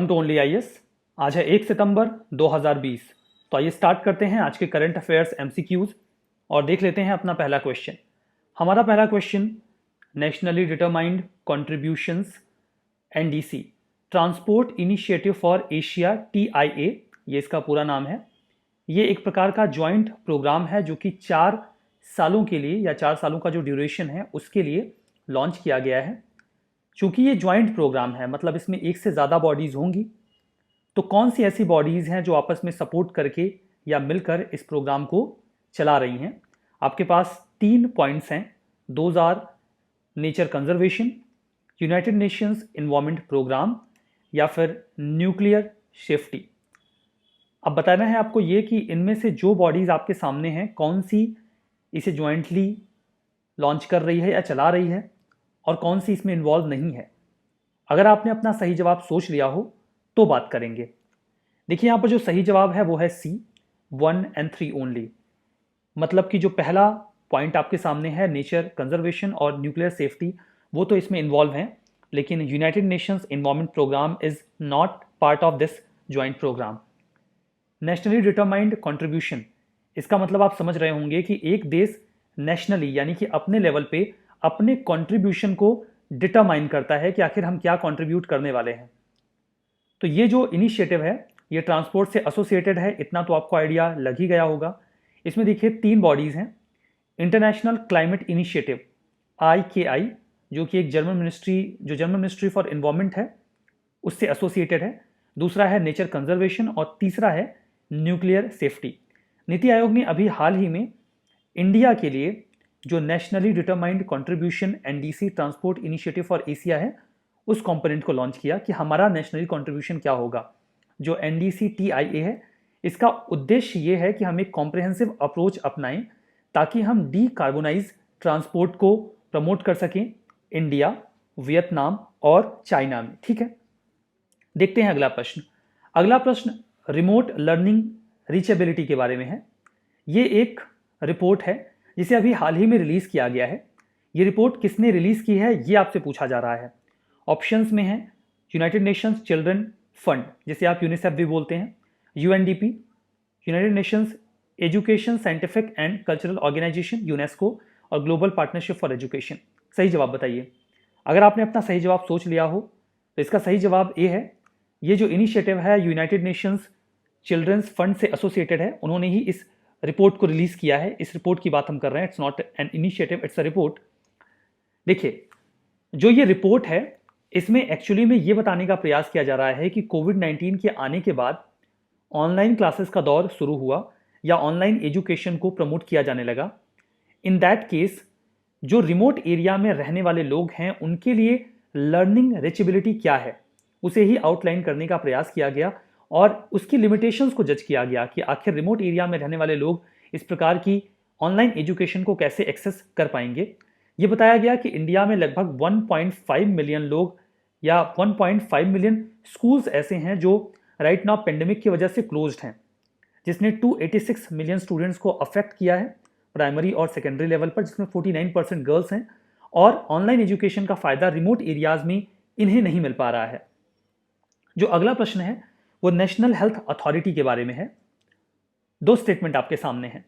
To only IAS. आज है 1 सितंबर 2020। तो आइए स्टार्ट करते हैं आज के करंट अफेयर्स एमसीक्यूज और देख लेते हैं अपना पहला क्वेश्चन। हमारा पहला question, nationally determined contributions NDC transport initiative for Asia TIA, ये इसका पूरा नाम है। ये एक प्रकार का ज्वाइंट प्रोग्राम है जो कि 4 सालों के लिए या 4 सालों का जो ड्यूरेशन है उसके लिए लॉन्च किया गया है। चूंकि ये ज्वाइंट प्रोग्राम है मतलब इसमें एक से ज़्यादा बॉडीज़ होंगी, तो कौन सी ऐसी बॉडीज़ हैं जो आपस में सपोर्ट करके या मिलकर इस प्रोग्राम को चला रही हैं। आपके पास 3 पॉइंट्स हैं। Those are nature conservation, United Nations Environment Programme या फिर न्यूक्लियर सेफ्टी। अब बताना है आपको ये कि इनमें से जो बॉडीज़ आपके सामने हैं कौन सी इसे ज्वाइंटली लॉन्च कर रही है या चला रही है और कौन सी इसमें इन्वॉल्व नहीं है। अगर आपने अपना सही जवाब सोच लिया हो तो बात करेंगे। देखिए यहाँ पर जो सही जवाब है वो है C, 1 and 3 ओनली। मतलब कि जो पहला पॉइंट आपके सामने है नेचर कंजर्वेशन और न्यूक्लियर सेफ्टी, वो तो इसमें इन्वॉल्व हैं, लेकिन United Nations Environment Programme is not part of this joint programme. Nationally determined contribution, इसका मतलब आप समझ रहे होंगे कि एक देश नेशनली यानी कि अपने लेवल पे अपने कंट्रीब्यूशन को डिटरमाइन करता है कि आखिर हम क्या कंट्रीब्यूट करने वाले हैं। तो ये जो इनिशिएटिव है ये ट्रांसपोर्ट से एसोसिएटेड है, इतना तो आपको आइडिया लग ही गया होगा। इसमें देखिए 3 बॉडीज़ हैं। इंटरनेशनल क्लाइमेट इनिशिएटिव IKI, जो कि एक जर्मन मिनिस्ट्री फॉर एनवायरनमेंट है, उससे एसोसिएटेड है। दूसरा है नेचर कंजर्वेशन और तीसरा है न्यूक्लियर सेफ्टी। नीति आयोग ने अभी हाल ही में इंडिया के लिए जो nationally determined contribution NDC transport initiative for Asia है उस कंपोनेंट को लॉन्च किया कि हमारा नेशनली कंट्रीब्यूशन क्या होगा। जो NDC TIA है इसका उद्देश्य ये है कि हम एक कॉम्प्रिहेंसिव अप्रोच अपनाएं ताकि हम डीकार्बोनाइज ट्रांसपोर्ट को प्रमोट कर सकें इंडिया, वियतनाम और चाइना में। ठीक है, देखते हैं अगला प्रश्न। अगला प्रश्न रिमोट लर्निंग रीचेबिलिटी के बारे में है। ये एक रिपोर्ट है जिसे अभी हाल ही में रिलीज किया गया है। ये रिपोर्ट किसने रिलीज की है ये आपसे पूछा जा रहा है। ऑप्शंस में है यूनाइटेड नेशंस चिल्ड्रन फंड, जिसे आप यूनिसेफ भी बोलते हैं, UNDP, United Nations Education Scientific and Cultural Organisation UNESCO और ग्लोबल पार्टनरशिप फॉर एजुकेशन। सही जवाब बताइए। अगर आपने अपना सही जवाब सोच लिया हो तो इसका सही जवाब ए है। ये जो इनिशिएटिव है यूनाइटेड नेशंस चिल्ड्रंस फंड से एसोसिएटेड है, उन्होंने ही इस रिपोर्ट को रिलीज किया है। इस रिपोर्ट की बात हम कर रहे हैं, it's not an initiative, it's a report. देखिए जो ये रिपोर्ट है इसमें एक्चुअली में ये बताने का प्रयास किया जा रहा है कि कोविड-19 के आने के बाद ऑनलाइन क्लासेस का दौर शुरू हुआ या ऑनलाइन एजुकेशन को प्रमोट किया जाने लगा। इन दैट केस जो रिमोट एरिया में रहने वाले लोग हैं उनके लिए लर्निंग रीचेबिलिटी क्या है उसे ही आउटलाइन करने का प्रयास किया गया और उसकी लिमिटेशंस को जज किया गया कि आखिर रिमोट एरिया में रहने वाले लोग इस प्रकार की ऑनलाइन एजुकेशन को कैसे एक्सेस कर पाएंगे। ये बताया गया कि इंडिया में लगभग 1.5 मिलियन लोग या 1.5 मिलियन स्कूल्स ऐसे हैं जो राइट नाउ पेंडेमिक की वजह से क्लोज्ड हैं, जिसने 286 मिलियन स्टूडेंट्स को अफेक्ट किया है प्राइमरी और सेकेंडरी लेवल पर, जिसमें 49% गर्ल्स हैं और ऑनलाइन एजुकेशन का फ़ायदा रिमोट एरियाज़ में इन्हें नहीं मिल पा रहा है। जो अगला प्रश्न है वो नेशनल हेल्थ अथॉरिटी के बारे में है। 2 स्टेटमेंट आपके सामने हैं।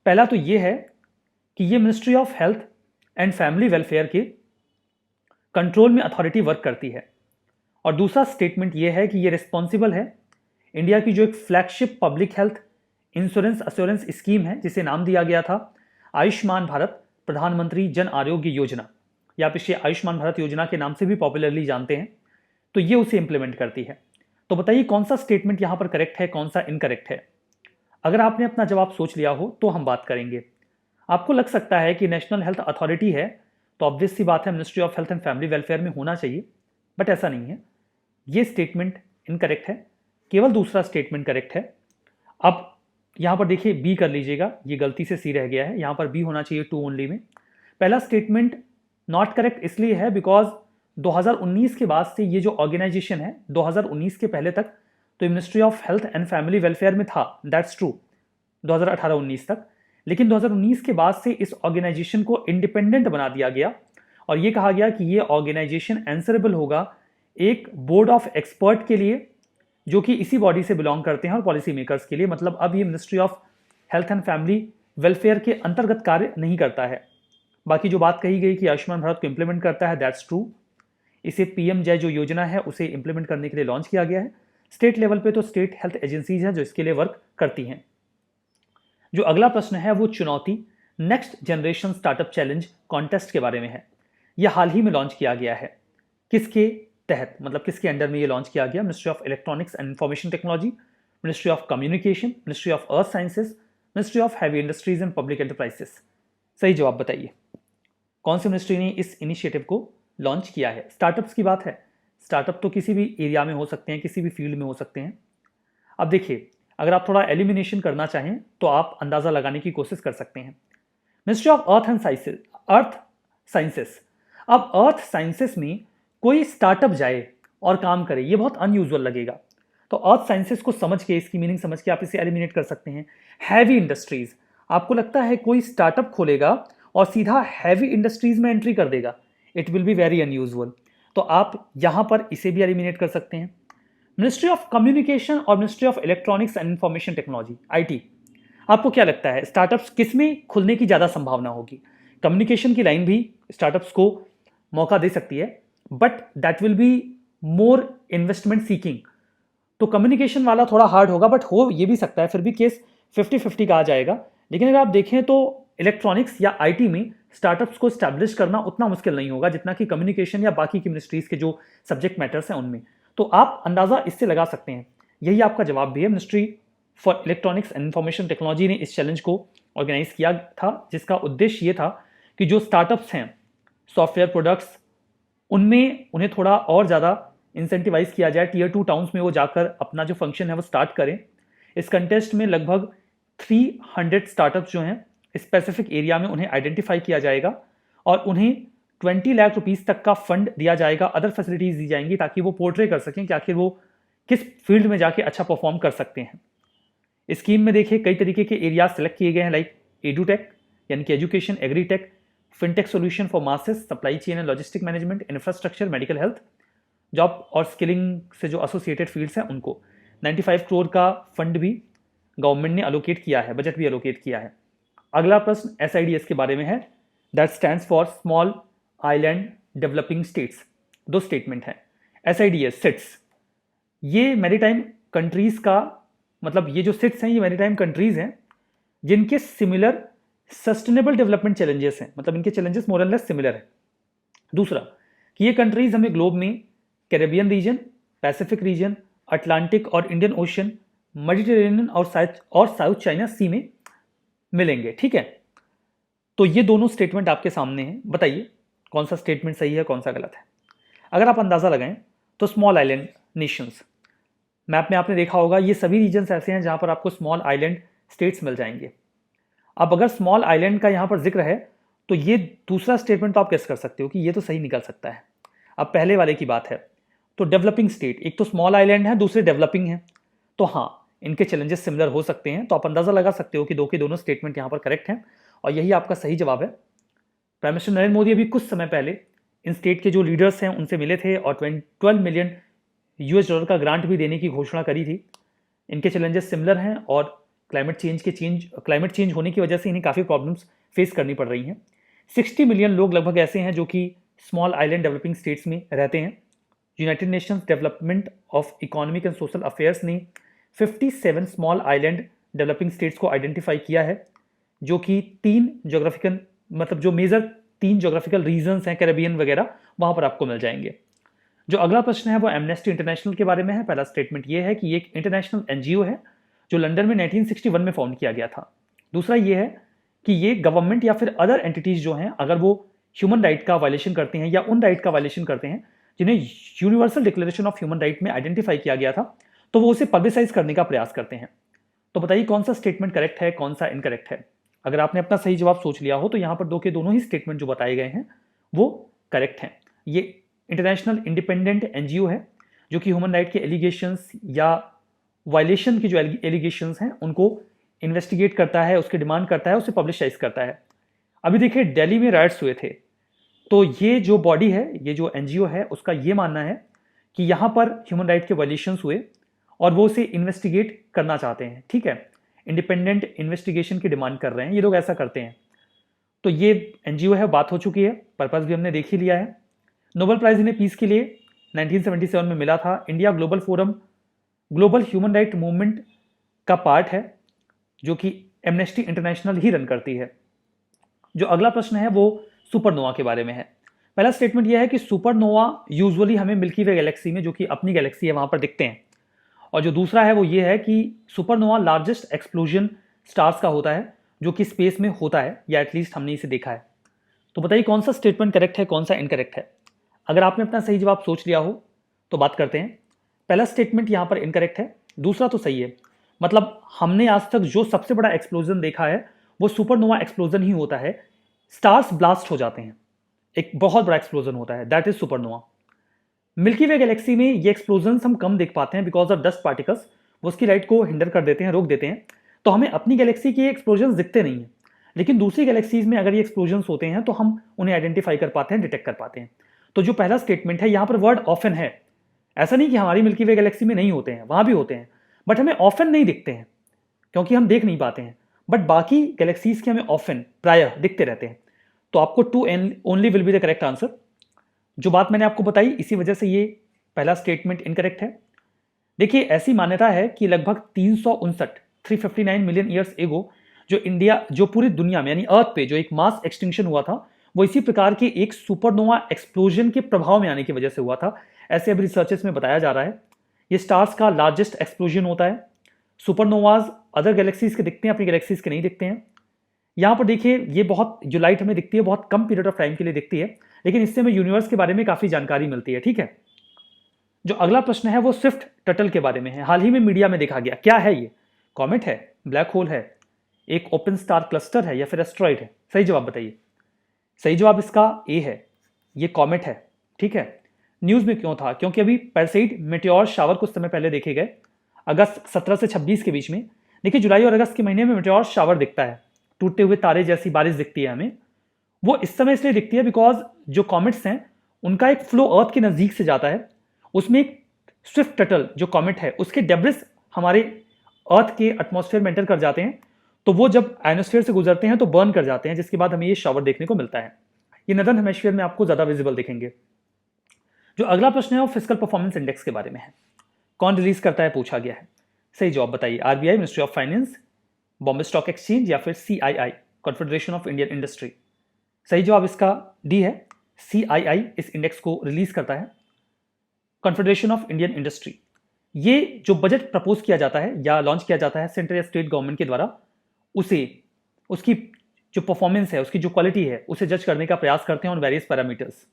पहला तो ये है कि ये ministry of health and family welfare के कंट्रोल में अथॉरिटी वर्क करती है और दूसरा स्टेटमेंट ये है कि ये रिस्पॉन्सिबल है इंडिया की जो एक flagship public health insurance assurance scheme है जिसे नाम दिया गया था आयुष्मान भारत प्रधानमंत्री जन आरोग्य योजना, या आप इसे आयुष्मान भारत योजना के नाम से भी पॉपुलरली जानते हैं, तो ये उसे इंप्लीमेंट करती है। तो बताइए कौन सा स्टेटमेंट यहाँ पर करेक्ट है, कौन सा इनकरेक्ट है। अगर आपने अपना जवाब सोच लिया हो तो हम बात करेंगे। आपको लग सकता है कि नेशनल हेल्थ अथॉरिटी है तो ऑब्वियस सी बात है ministry of health and family welfare में होना चाहिए, बट ऐसा नहीं है। ये स्टेटमेंट इनकरेक्ट है, केवल दूसरा स्टेटमेंट करेक्ट है। अब यहाँ पर देखिए बी कर लीजिएगा, ये गलती से सी रह गया है, यहाँ पर बी होना चाहिए 2 ओनली में। पहला स्टेटमेंट नॉट करेक्ट इसलिए है बिकॉज 2019 के बाद से ये जो ऑर्गेनाइजेशन है 2019 के पहले तक तो ministry of health and family welfare में था, दैट्स ट्रू 2018-19 तक, लेकिन 2019 के बाद से इस ऑर्गेनाइजेशन को इंडिपेंडेंट बना दिया गया और ये कहा गया कि ये ऑर्गेनाइजेशन आंसरेबल होगा एक बोर्ड ऑफ एक्सपर्ट के लिए जो कि इसी बॉडी से बिलोंग करते हैं और पॉलिसी मेकर्स के लिए, मतलब अब ये ministry of health and family welfare के अंतर्गत कार्य नहीं करता है। बाकी जो बात कही गई कि आयुष्मान भारत को इंप्लीमेंट करता है, दैट्स ट्रू। इसे पीएम जय जो योजना है उसे इंप्लीमेंट करने के लिए लॉन्च किया गया है। स्टेट लेवल पे तो स्टेट हेल्थ एजेंसीज हैं जो इसके लिए वर्क करती हैं। जो अगला प्रश्न है वो चुनौती next generation startup challenge contest के बारे में है। यह हाल ही में लॉन्च किया गया है। किसके तहत, मतलब किसके अंडर में ये लॉन्च किया गया? Ministry of electronics and information technology, ministry of communication, ministry of earth sciences, ministry of heavy industries and public enterprises. सही जवाब बताइए, कौन सी मिनिस्ट्री ने इस इनिशिएटिव को लॉन्च किया है? स्टार्टअप्स की बात है। स्टार्टअप तो किसी भी एरिया में हो सकते हैं, किसी भी फील्ड में हो सकते हैं। अब देखिए, अगर आप थोड़ा एलिमिनेशन करना चाहें तो आप अंदाजा लगाने की कोशिश कर सकते हैं। Ministry of earth sciences. अब अर्थ साइंसेस में कोई स्टार्टअप जाए और काम करे, ये बहुत अनयूजुअल लगेगा। तो अर्थ साइंसेस को समझ के, इसकी मीनिंग समझ के आप इसे एलिमिनेट कर सकते हैं। हैवी इंडस्ट्रीज, आपको लगता है कोई स्टार्टअप खोलेगा और सीधा हैवी इंडस्ट्रीज में एंट्री कर देगा? It will be very unusual. तो आप यहां पर इसे भी एलिमिनेट कर सकते हैं। मिनिस्ट्री ऑफ कम्युनिकेशन और ministry of electronics and information technology, IT, आपको क्या लगता है स्टार्टअप्स किस में खुलने की ज़्यादा संभावना होगी? कम्युनिकेशन की लाइन भी स्टार्टअप्स को मौका दे सकती है, but that will be more investment seeking. तो कम्युनिकेशन वाला थोड़ा हार्ड होगा, बट हो ये भी सकता है, फिर भी केस 50-50 का आ जाएगा। लेकिन अगर आप देखें तो इलेक्ट्रॉनिक्स या आईटी में स्टार्टअप्स को स्टैब्लिश करना उतना मुश्किल नहीं होगा जितना कि कम्युनिकेशन या बाकी की मिनिस्ट्रीज के जो सब्जेक्ट मैटर्स हैं उनमें। तो आप अंदाजा इससे लगा सकते हैं। यही आपका जवाब भी है। Ministry for electronics and information technology ने इस चैलेंज को ऑर्गेनाइज किया था, जिसका उद्देश्य ये था कि जो स्टार्टअप्स हैं सॉफ्टवेयर प्रोडक्ट्स, उनमें उन्हें थोड़ा और ज़्यादा इंसेंटिवाइज किया जाए। टीयर 2 टाउन्स में वो जाकर अपना जो फंक्शन है वो स्टार्ट करें। इस कंटेस्ट में लगभग 300 स्टार्टअप्स जो हैं स्पेसिफिक एरिया में उन्हें आइडेंटिफाई किया जाएगा और उन्हें 20 लाख रुपीस तक का फंड दिया जाएगा, अदर फैसिलिटीज दी जाएंगी ताकि वो पोर्ट्रे कर सकें कि आखिर वो किस फील्ड में जाके अच्छा परफॉर्म कर सकते हैं। स्कीम में देखिए कई तरीके के एरिया सेलेक्ट किए गए हैं, लाइक एडुटेक यानी कि education, agritech, fintech solution for masses, supply chain and logistic management, infrastructure, medical health, job और स्किलिंग से जो एसोसिएटेड फील्ड्स हैं उनको। 95 करोड़ का फंड भी गवर्नमेंट ने अलोकेट किया है, बजट भी अलोकेट किया है। अगला प्रश्न SIDS के बारे में है, that stands for small island developing states. दो स्टेटमेंट है। SIDS सिट्स, ये मैरीटाइम कंट्रीज का, मतलब ये जो सिट्स हैं ये मैरीटाइम कंट्रीज हैं जिनके सिमिलर सस्टेनेबल डेवलपमेंट चैलेंजेस हैं, मतलब इनके challenges more and less similar है। दूसरा कि ये कंट्रीज हमें ग्लोब में Caribbean region, Pacific region, Atlantic और इंडियन ओशन, मेडिटेरेनियन और साउथ चाइना सी में मिलेंगे। ठीक है, तो ये दोनों स्टेटमेंट आपके सामने हैं। बताइए कौन सा स्टेटमेंट सही है, कौन सा गलत है? अगर आप अंदाजा लगाएं तो स्मॉल आइलैंड नेशंस, मैप में आपने देखा होगा ये सभी रीजन्स ऐसे हैं जहां पर आपको स्मॉल आइलैंड स्टेट्स मिल जाएंगे। अब अगर स्मॉल आइलैंड का यहां पर जिक्र है तो ये दूसरा स्टेटमेंट तो आप कैसे कर सकते हो कि ये तो सही निकल सकता है। अब पहले वाले की बात है तो डेवलपिंग स्टेट, एक तो स्मॉल आइलैंड है, दूसरे डेवलपिंग है, तो हाँ इनके चैलेंजेस सिमिलर हो सकते हैं। तो आप अंदाजा लगा सकते हो कि दो के दोनों स्टेटमेंट यहां पर करेक्ट हैं और यही आपका सही जवाब है। प्राइम मिनिस्टर नरेंद्र मोदी अभी कुछ समय पहले इन स्टेट के जो लीडर्स हैं उनसे मिले थे और 12 मिलियन $US का ग्रांट भी देने की घोषणा करी थी। इनके चैलेंजेस सिमिलर हैं और क्लाइमेट चेंज होने की वजह से इन्हें काफ़ी प्रॉब्लम्स फेस करनी पड़ रही हैं। 60 मिलियन लोग लगभग ऐसे हैं जो कि स्मॉल आइलैंड डेवलपिंग स्टेट्स में रहते हैं। United Nations development of economic and social affairs ने 57 स्मॉल आइलैंड डेवलपिंग स्टेट्स को आइडेंटिफाई किया है, जो कि 3 जोग्राफिकल, मतलब जो मेजर 3 जोग्राफिकल रीजन्स हैं कैरेबियन वगैरह, वहां पर आपको मिल जाएंगे। जो अगला प्रश्न है वो एमनेस्टी इंटरनेशनल के बारे में है। पहला स्टेटमेंट ये है कि ये एक इंटरनेशनल NGO है जो लंदन में 1961 में फाउंड किया गया था। दूसरा ये है कि ये गवर्नमेंट या फिर अदर एंटिटीज जो हैं अगर वो ह्यूमन राइट का वायलेशन करते हैं या उन राइट का वायलेशन करते हैं जिन्हें universal declaration of human right में आइडेंटिफाई किया गया था, तो वो उसे पब्लिसाइज करने का प्रयास करते हैं। तो बताइए कौन सा स्टेटमेंट करेक्ट है, कौन सा इनकरेक्ट है? अगर आपने अपना सही जवाब सोच लिया हो तो यहाँ पर दो के दोनों ही स्टेटमेंट जो बताए गए हैं वो करेक्ट हैं। ये इंटरनेशनल इंडिपेंडेंट NGO है जो कि ह्यूमन राइट के एलिगेशंस या वायलेशन की जो एलिगेशंस हैं उनको इन्वेस्टिगेट करता है, उसकी डिमांड करता है, उसे पब्लिसाइज करता है। अभी देखिए दिल्ली में राइट्स हुए थे, तो ये जो बॉडी है, ये जो NGO है, उसका ये मानना है कि यहाँ पर ह्यूमन राइट के वायलेशंस हुए और वो उसे इन्वेस्टिगेट करना चाहते हैं, ठीक है, इंडिपेंडेंट इन्वेस्टिगेशन की डिमांड कर रहे हैं, ये लोग ऐसा करते हैं। तो ये एनजीओ है, बात हो चुकी है, पर्पस भी हमने देख ही लिया है। नोबेल प्राइज इन्हें पीस के लिए 1977 में मिला था। India global forum global human right movement का पार्ट है, जो कि एमनेस्टी इंटरनेशनल ही रन करती है। जो अगला प्रश्न है वो सुपरनोवा के बारे में है। पहला स्टेटमेंट यह है कि सुपरनोवा यूजुअली हमें मिल्की वे गैलेक्सी में, जो कि अपनी गैलेक्सी है, वहां पर दिखते हैं। और जो दूसरा है वो ये है कि सुपरनोवा लार्जेस्ट एक्सप्लोजन स्टार्स का होता है जो कि स्पेस में होता है, या एटलीस्ट हमने इसे देखा है। तो बताइए कौन सा स्टेटमेंट करेक्ट है, कौन सा इनकरेक्ट है। अगर आपने अपना सही जवाब सोच लिया हो तो बात करते हैं। पहला स्टेटमेंट यहाँ पर इनकरेक्ट है, दूसरा तो सही है। मतलब हमने आज तक जो सबसे बड़ा एक्सप्लोजन देखा है वो सुपरनोवा एक्सप्लोजन ही होता है। स्टार्स ब्लास्ट हो जाते हैं, एक बहुत बड़ा एक्सप्लोजन होता है, that is supernova. Milky way Galaxy में ये एक्सप्लोजन हम कम देख पाते हैं बिकॉज ऑफ डस्ट पार्टिकल्स, वो उसकी लाइट को हिंडर कर देते हैं, रोक देते हैं। तो हमें अपनी गैलेक्सी के एक्सप्लोजन दिखते नहीं हैं, लेकिन दूसरी गैलेक्सीज में अगर ये एक्सप्लोजन होते हैं तो हम उन्हें आइडेंटिफाई कर पाते हैं, डिटेक्ट कर पाते हैं। तो जो पहला स्टेटमेंट है यहाँ पर वर्ड ऑफन है। ऐसा नहीं कि हमारी मिल्की वे गैलेक्सी में नहीं होते हैं, वहां भी होते हैं, बट हमें ऑफन नहीं दिखते हैं क्योंकि हम देख नहीं पाते हैं। बट बाकी गैलेक्सीज के हमें ऑफन, प्रायः दिखते रहते हैं। तो आपको two only will be the correct answer. जो बात मैंने आपको बताई, इसी वजह से ये पहला स्टेटमेंट इनकरेक्ट है। देखिए, ऐसी मान्यता है कि लगभग 359 मिलियन ईयर्स एगो जो पूरी दुनिया में यानी अर्थ पे जो एक मास एक्सटिंक्शन हुआ था, वो इसी प्रकार के एक सुपरनोवा एक्सप्लोजन के प्रभाव में आने की वजह से हुआ था, ऐसे अब रिसर्चेस में बताया जा रहा है। ये स्टार्स का लार्जेस्ट एक्सप्लोजन होता है। सुपरनोवाज अदर गैलेक्सीज के दिखते हैं, अपनी गैलेक्सीज के नहीं दिखते हैं। यहाँ पर देखिए, ये बहुत जो लाइट हमें दिखती है बहुत कम पीरियड ऑफ टाइम के लिए दिखती है, लेकिन इससे हमें यूनिवर्स के बारे में काफी जानकारी मिलती है, ठीक है। जो अगला प्रश्न है वो स्विफ्ट टटल के बारे में है। हाल ही में मीडिया में देखा गया, क्या है ये? कॉमेट है, ब्लैक होल है, एक ओपन स्टार क्लस्टर है, या फिर एस्ट्रॉइड है? सही जवाब बताइए। सही जवाब इसका ए है, ये कॉमेट है, ठीक है। न्यूज में क्यों था? क्योंकि अभी परसेइड मेटेओर शावर कुछ समय पहले देखे गए, अगस्त 17 से 26 के बीच में। देखिए, जुलाई और अगस्त के महीने में मेटेओर शावर दिखता है, टूटते हुए तारे जैसी बारिश दिखती है हमें। वो इस समय इसलिए दिखती है बिकॉज जो कॉमेट्स हैं उनका एक फ्लो अर्थ के नजदीक से जाता है, उसमें एक स्विफ्ट टटल जो कॉमेट है उसके डेब्रिस हमारे अर्थ के एटमॉस्फेयर में एंटर कर जाते हैं, तो वो जब आयनोस्फेयर से गुजरते हैं तो बर्न कर जाते हैं, जिसके बाद हमें ये शावर देखने को मिलता है। ये नदर्न हेमिस्फीयर में आपको ज्यादा विजिबल दिखेंगे। जो अगला प्रश्न है वो फिजिकल परफॉर्मेंस इंडेक्स के बारे में है। कौन रिलीज करता है, पूछा गया है। सही जवाब बताइए। RBI, ministry of finance, Bombay stock exchange, या फिर CII, confederation of Indian industry? सही जवाब इसका डी है, सीआईआई इस इंडेक्स को रिलीज करता है, कॉन्फेडरेशन ऑफ इंडियन इंडस्ट्री। ये जो बजट प्रपोज किया जाता है या लॉन्च किया जाता है सेंट्रल या स्टेट गवर्नमेंट के द्वारा, उसकी जो परफॉर्मेंस है, उसकी जो क्वालिटी है, उसे जज करने का प्रयास करते हैं ऑन वेरियस पैरामीटर्स।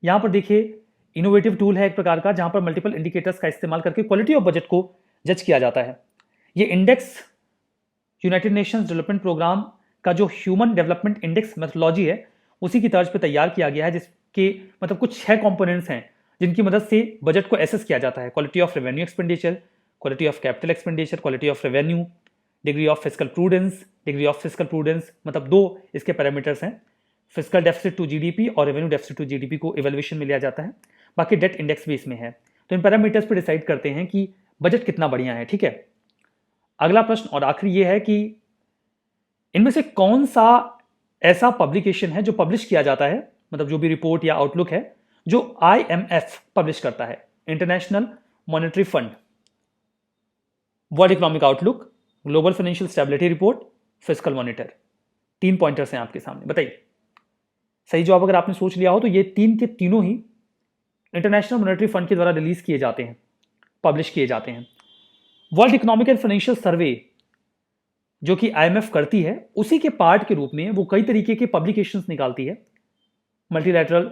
यहां पर देखिए, इनोवेटिव टूल है एक प्रकार का, जहां पर मल्टीपल इंडिकेटर्स का इस्तेमाल करके क्वालिटी ऑफ बजट को जज किया जाता है। ये index United Nations Development Programme का जो ह्यूमन डेवलपमेंट इंडेक्स मेथोलॉजी है उसी की तर्ज पर तैयार किया गया है, जिसके मतलब कुछ 6 कंपोनेंट्स हैं जिनकी मदद से बजट को एसेस किया जाता है। Quality of revenue expenditure, quality of capital expenditure, quality of revenue, degree of fiscal prudence. Degree of fiscal prudence मतलब 2 इसके पैरामीटर्स हैं, फिस्कल डेफिसिट टू जीडीपी और रेवेन्यू डेफिसिट टू जीडीपी को इवैल्यूएशन में लिया जाता है। बाकी डेट इंडेक्स भी इसमें है। तो इन पैरामीटर्स पर डिसाइड करते हैं कि बजट कितना बढ़िया है, ठीक है। अगला प्रश्न और आखिरी ये है कि इनमें से कौन सा ऐसा पब्लिकेशन है जो पब्लिश किया जाता है, मतलब जो भी रिपोर्ट या आउटलुक है जो आईएमएफ पब्लिश करता है, international monetary fund, world economic outlook, global financial stability report, fiscal monitor. 3 pointers हैं आपके सामने, बताइए। सही जवाब अगर आपने सोच लिया हो तो ये 3 के तीनों ही इंटरनेशनल मॉनेटरी फंड के द्वारा रिलीज किए जाते हैं, पब्लिश किए जाते हैं। वर्ल्ड इकोनॉमिक एंड फाइनेंशियल सर्वे जो कि आईएमएफ करती है, उसी के पार्ट के रूप में वो कई तरीके के पब्लिकेशंस निकालती है, मल्टीलैटरल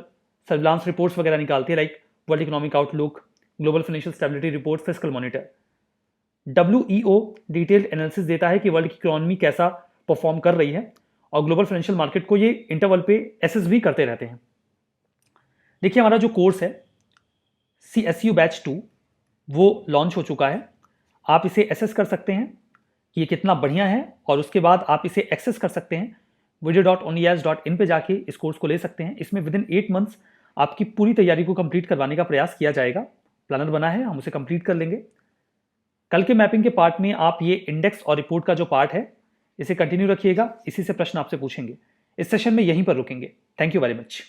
सर्विलांस रिपोर्ट्स वगैरह निकालती है, like world economic outlook, global financial stability report, fiscal monitor. WEO detailed analysis देता है कि वर्ल्ड की इकोनॉमी कैसा परफॉर्म कर रही है, और ग्लोबल फाइनेंशियल मार्केट को ये इंटरवल पे एसेस भी करते रहते हैं। देखिए, हमारा जो कोर्स है CSU बैच 2 वो लॉन्च हो चुका है। आप इसे एसेस कर सकते हैं कि ये कितना बढ़िया है, और उसके बाद आप इसे एक्सेस कर सकते हैं, video.onias.in पे जाके इस कोर्स को ले सकते हैं। इसमें विदिन 8 मंथ्स आपकी पूरी तैयारी को कंप्लीट करवाने का प्रयास किया जाएगा। प्लानर बना है, हम उसे कंप्लीट कर लेंगे। कल के मैपिंग के पार्ट में आप ये इंडेक्स और रिपोर्ट का जो पार्ट है इसे कंटिन्यू रखिएगा, इसी से प्रश्न आपसे पूछेंगे। इस सेशन में यहीं पर रुकेंगे। Thank you very much.